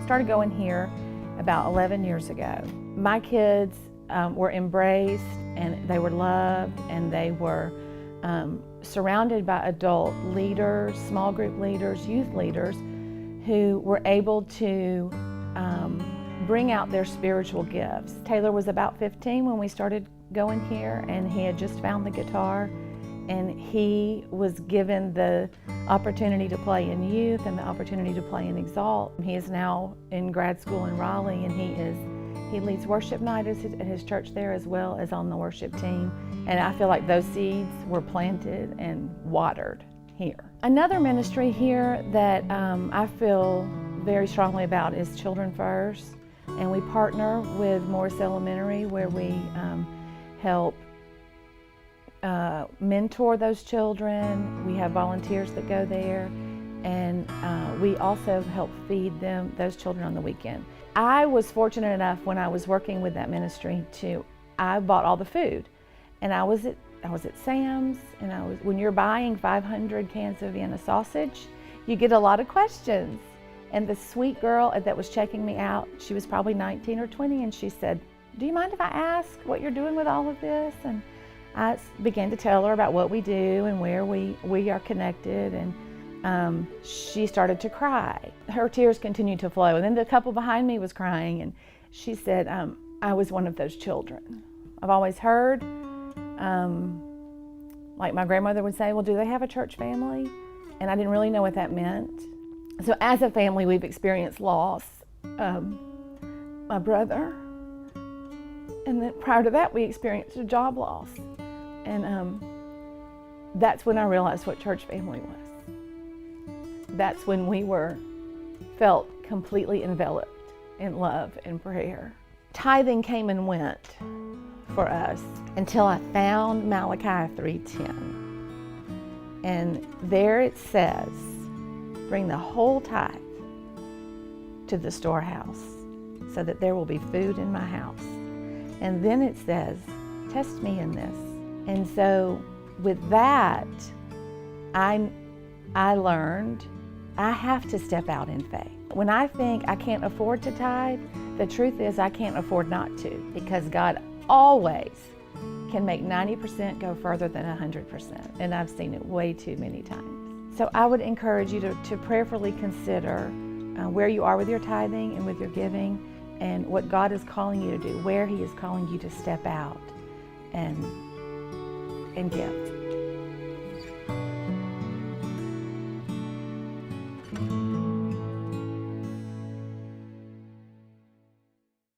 Started going here about 11 years ago. My kids were embraced and they were loved and they were surrounded by adult leaders, small group leaders, youth leaders who were able to bring out their spiritual gifts. Taylor was about 15 when we started going here, and he had just found the guitar, and he was given the opportunity to play in youth and the opportunity to play in Exalt. He is now in grad school in Raleigh, and he leads worship night at his church there as well as on the worship team. And I feel like those seeds were planted and watered here. Another ministry here that I feel very strongly about is Children First. And we partner with Morris Elementary, where we help mentor those children. We have volunteers that go there, and we also help feed those children on the weekend. I was fortunate enough when I was working with that ministry I bought all the food, and I was at Sam's, and when you're buying 500 cans of Vienna sausage, you get a lot of questions. And the sweet girl that was checking me out, she was probably 19 or 20, and she said, "Do you mind if I ask what you're doing with all of this?" And I began to tell her about what we do and where we are connected, and she started to cry. Her tears continued to flow, and then the couple behind me was crying, and she said, "I was one of those children. I've always heard, like my grandmother would say, well, do they have a church family?" And I didn't really know what that meant. So as a family, we've experienced loss. My brother, and then prior to that, we experienced a job loss. And that's when I realized what church family was. That's when we felt completely enveloped in love and prayer. Tithing came and went for us until I found Malachi 3:10. And there it says, "Bring the whole tithe to the storehouse, so that there will be food in my house." And then it says, "Test me in this." And so with that, I learned I have to step out in faith. When I think I can't afford to tithe, the truth is I can't afford not to, because God always can make 90% go further than 100%. And I've seen it way too many times. So I would encourage you to prayerfully consider where you are with your tithing and with your giving, and what God is calling you to do, where He is calling you to step out and give.